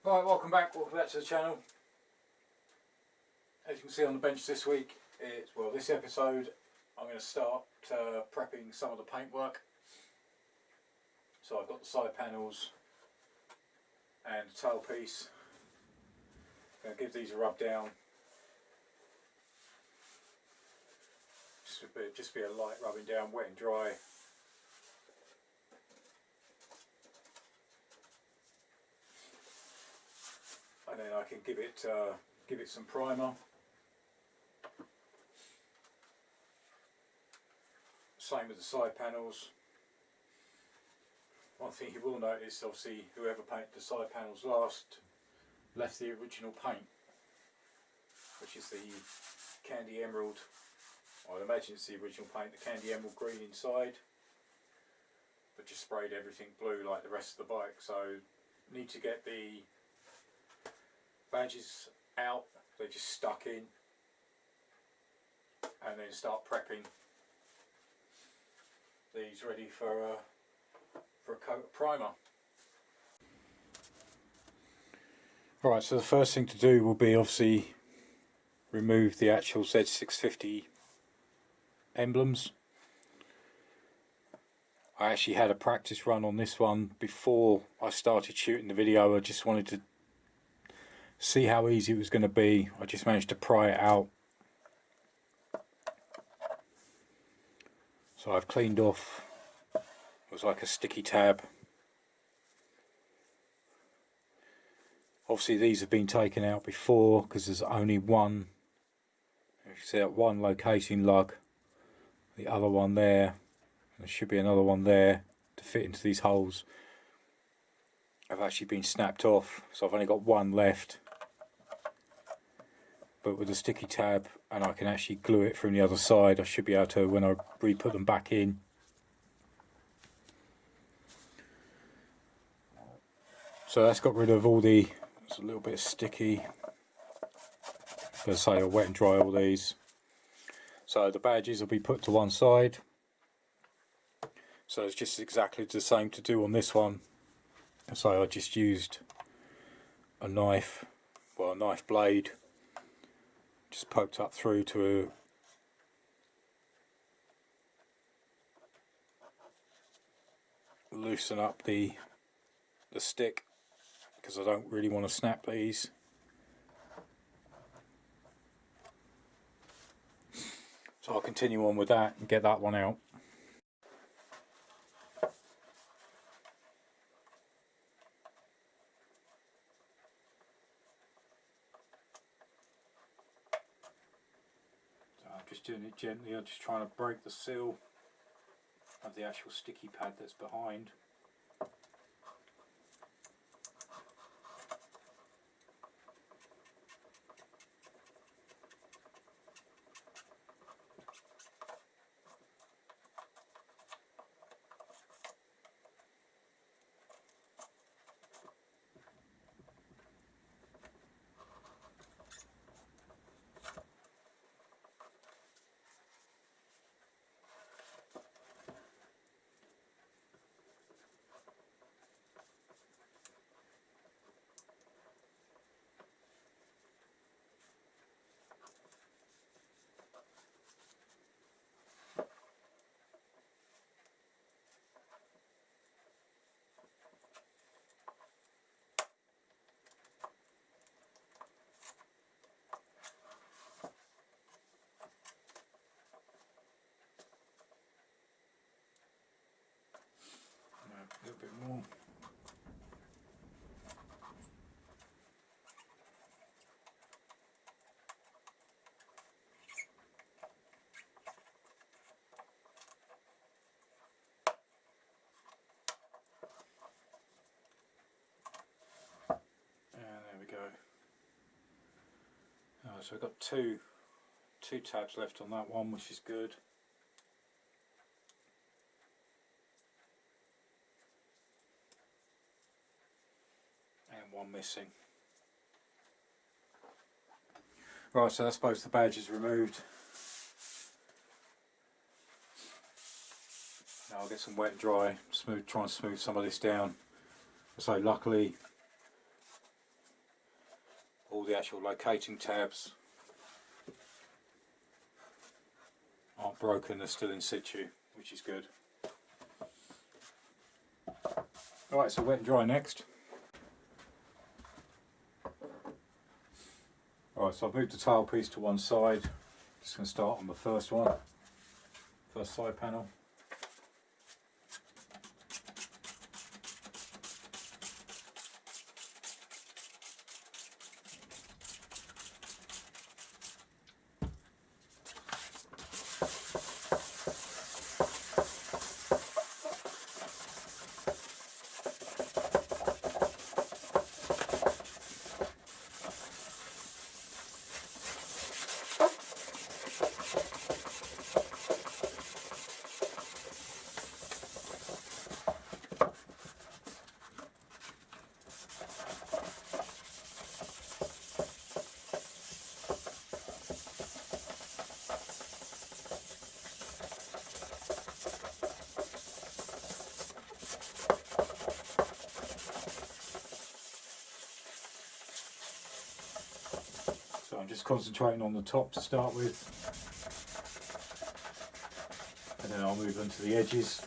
Right, welcome back to the channel. As you can see on the bench this week, this episode I'm going to start prepping some of the paintwork. So I've got the side panels and the tailpiece. I'm going to give these a rub down. Just be a light rubbing down, wet and dry. And then I can give it some primer. Same with the side panels. One thing you will notice, obviously, whoever painted the side panels last left the original paint, which is the candy emerald. I'd imagine it's the original paint, the candy emerald green inside, but just sprayed everything blue like the rest of the bike. So need to get the badges out, they're just stuck in, and then start prepping these ready for a coat of primer. Right, so the first thing to do will be obviously remove the actual Z650 emblems. I actually had a practice run on this one before I started shooting the video. I just wanted to see how easy it was going to be. I just managed to pry it out. So I've cleaned off, it was like a sticky tab. Obviously these have been taken out before because there's only one, if you see that, one locating lug, the other one there, there should be another one there to fit into these holes, have actually been snapped off, so I've only got one left. But with a sticky tab, and I can actually glue it from the other side, I should be able to, when I re-put them back in. So that's got rid of all the, it's a little bit sticky. As I say, I'll wet and dry all these. So the badges will be put to one side. So it's just exactly the same to do on this one. So I just used a knife, well, a knife blade. Just poked up through to loosen up the stick, because I don't really want to snap these. So I'll continue on with that and get that one out. Just doing it gently, I'm just trying to break the seal of the actual sticky pad that's behind. A little bit more. And there we go. So I've got two tabs left on that one, which is good. And one missing. Right, so that's both the badges removed. Now I'll get some wet and dry, try and smooth some of this down. So luckily actual locating tabs aren't broken, they're still in situ, which is good. Alright, so wet and dry next. Alright, so I've moved the tail piece to one side. Just going to start on the first one, first side panel. So I'm just concentrating on the top to start with, and then I'll move on to the edges.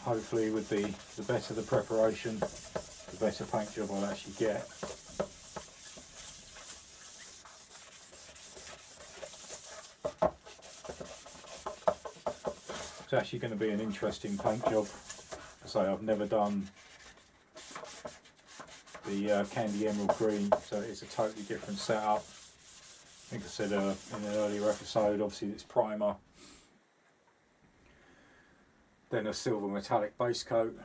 Hopefully with the better the preparation, the better paint job I'll actually get. It's actually going to be an interesting paint job. As I say, I've never done the Candy Emerald Green, so it's a totally different setup. I think I said in an earlier episode, obviously it's primer, then a silver metallic base coat,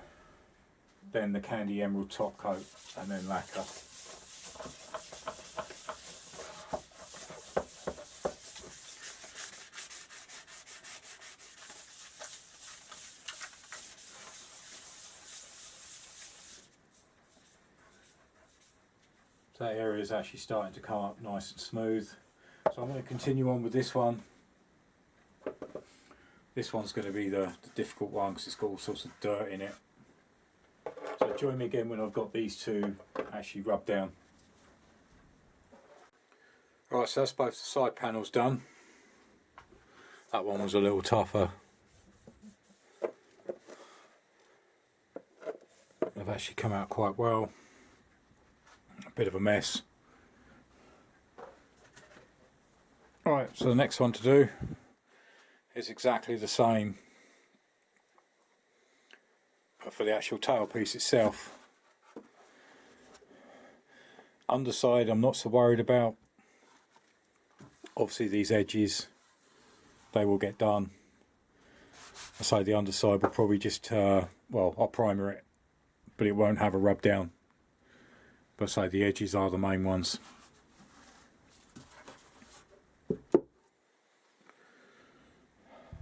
then the Candy Emerald top coat, and then lacquer. So that area is actually starting to come up nice and smooth. So I'm going to continue on with this one. This one's going to be the difficult one because it's got all sorts of dirt in it. So join me again when I've got these two actually rubbed down. Right, so that's both the side panels done. That one was a little tougher. They've actually come out quite well. A bit of a mess. Alright, so the next one to do is exactly the same for the actual tailpiece itself. Underside I'm not so worried about. Obviously these edges, they will get done. I say the underside will probably just, well, I'll primer it, but it won't have a rub down. But I say the edges are the main ones.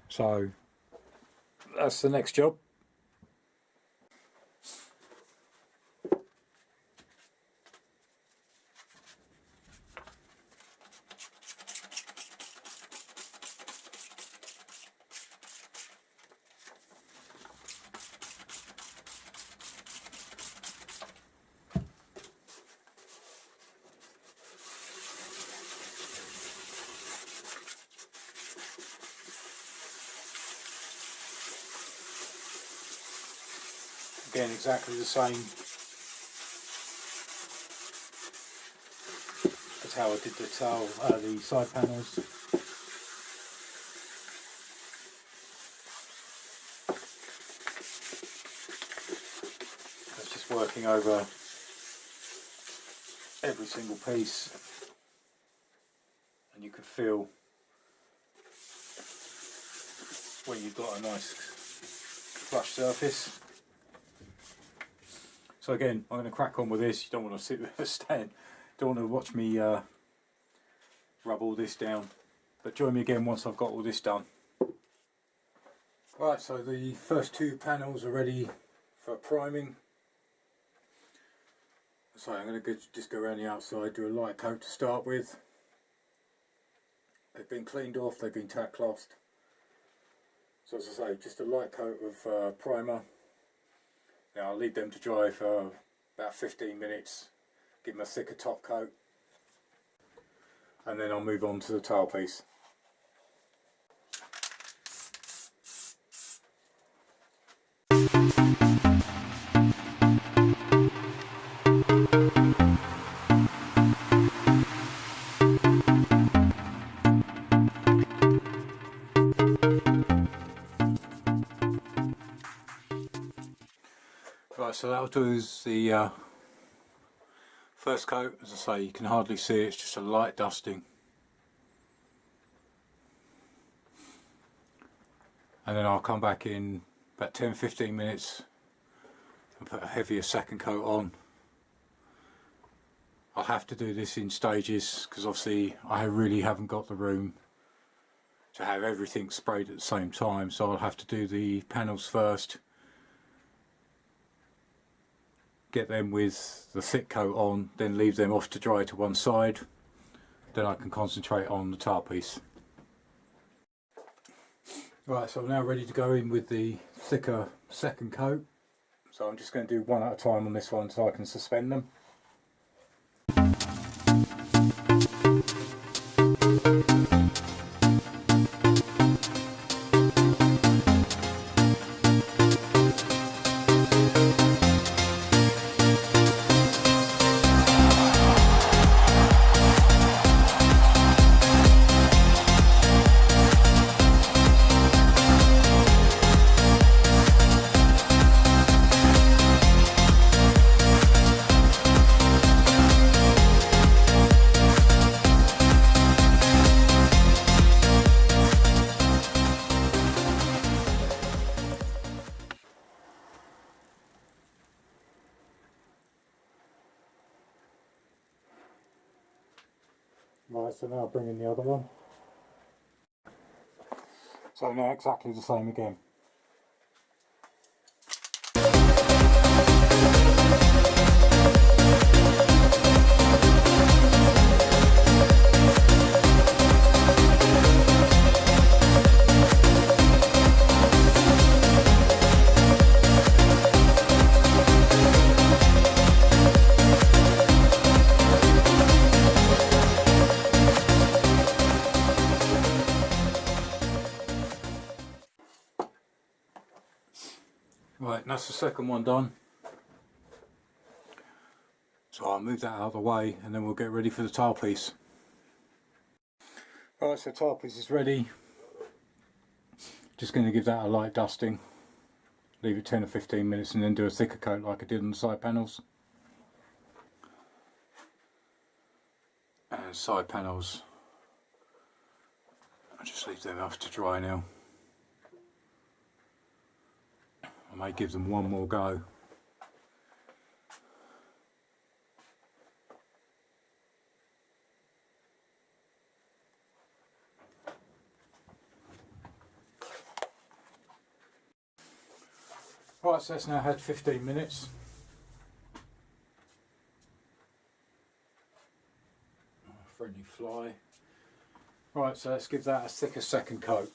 So that's the next job. Again, exactly the same as how I did the side panels. It's just working over every single piece, and you can feel when you've got a nice flush surface. So again, I'm going to crack on with this. You don't want to sit with a stand, don't want to watch me rub all this down. But join me again once I've got all this done. Right, so the first two panels are ready for priming. So I'm going to just go around the outside, do a light coat to start with. They've been cleaned off, they've been tack cloths. So as I say, just a light coat of primer. Now I'll leave them to dry for about 15 minutes, give them a thicker top coat, and then I'll move on to the tail piece. Right, so that'll do is the first coat. As I say, you can hardly see it, it's just a light dusting. And then I'll come back in about 10-15 minutes and put a heavier second coat on. I'll have to do this in stages because obviously I really haven't got the room to have everything sprayed at the same time, so I'll have to do the panels first, get them with the thick coat on, then leave them off to dry to one side, then I can concentrate on the tail piece. Right, so I'm now ready to go in with the thicker second coat. So I'm just going to do one at a time on this one so I can suspend them. Right, so now I'll bring in the other one. So now exactly the same again. Right, and that's the second one done. So I'll move that out of the way and then we'll get ready for the tail piece. Right, so the tail piece is ready. Just going to give that a light dusting. Leave it 10 or 15 minutes and then do a thicker coat like I did on the side panels. And side panels, I'll just leave them off to dry now. I may give them one more go. Right, so that's now had 15 minutes. Friendly fly. Right, so let's give that a thicker second coat.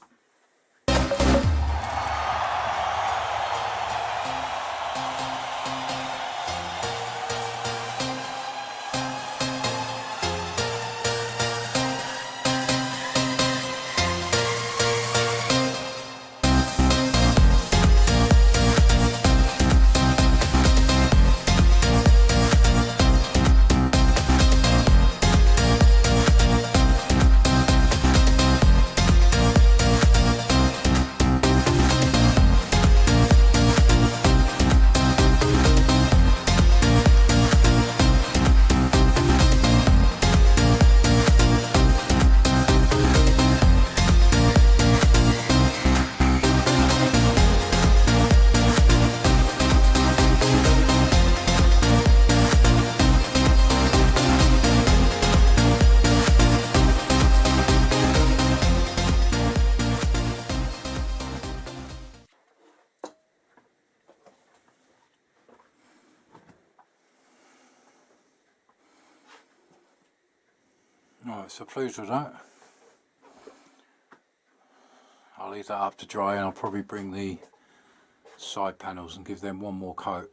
Right, so pleased with that. I'll leave that up to dry, and I'll probably bring the side panels and give them one more coat.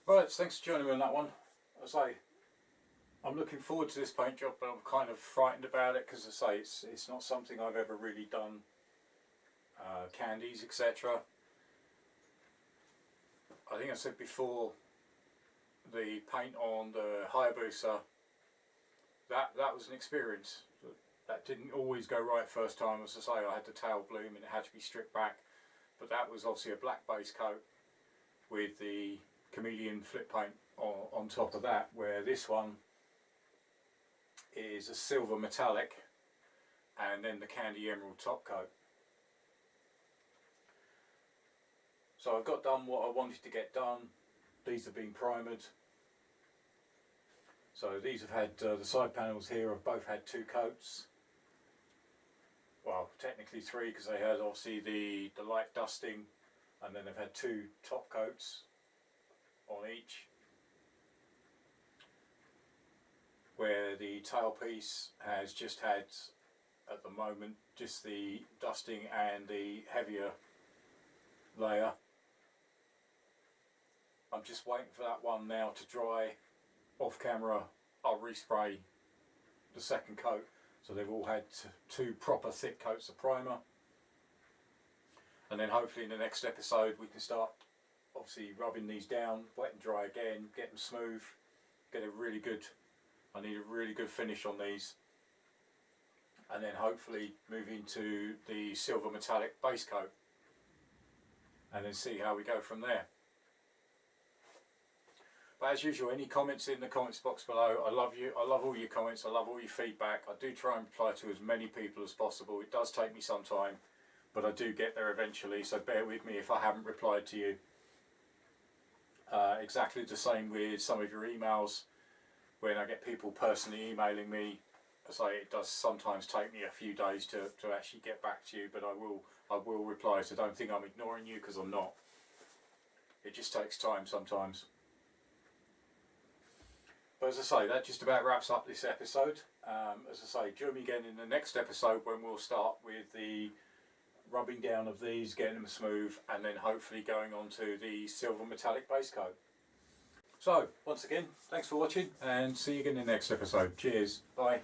Right, thanks for joining me on that one. As I say, I'm looking forward to this paint job, but I'm kind of frightened about it because, as I say, it's not something I've ever really done. Candies, etc. I think I said before, the paint on the Hayabusa, that was an experience. That didn't always go right first time. As I say, I had the tail bloom and it had to be stripped back, but that was obviously a black base coat with the chameleon flip paint on top of that, where this one is a silver metallic and then the candy emerald top coat. So I've got done what I wanted to get done. These have been primered. So these have had the side panels here have both had 2 coats. Well, technically 3, because they had obviously the light dusting, and then they've had 2 top coats on each, where the tailpiece has just had, at the moment, just the dusting and the heavier layer. I'm just waiting for that one now to dry. Off camera I'll respray the second coat, so they've all had 2 proper thick coats of primer, and then hopefully in the next episode we can start obviously rubbing these down, wet and dry again, get them smooth, get a really good, I need a really good finish on these, and then hopefully move into the silver metallic base coat and then see how we go from there. But as usual, any comments in the comments box below, I love you, I love all your comments, I love all your feedback. I do try and reply to as many people as possible. It does take me some time, but I do get there eventually, so bear with me if I haven't replied to you. Exactly the same with some of your emails. When I get people personally emailing me, I say it does sometimes take me a few days to actually get back to you, but I will reply, so don't think I'm ignoring you, because I'm not. It just takes time sometimes. But as I say, that just about wraps up this episode. As I say, join me again in the next episode when we'll start with the rubbing down of these, getting them smooth, and then hopefully going on to the silver metallic base coat. So, once again, thanks for watching, and see you again in the next episode. Cheers, bye.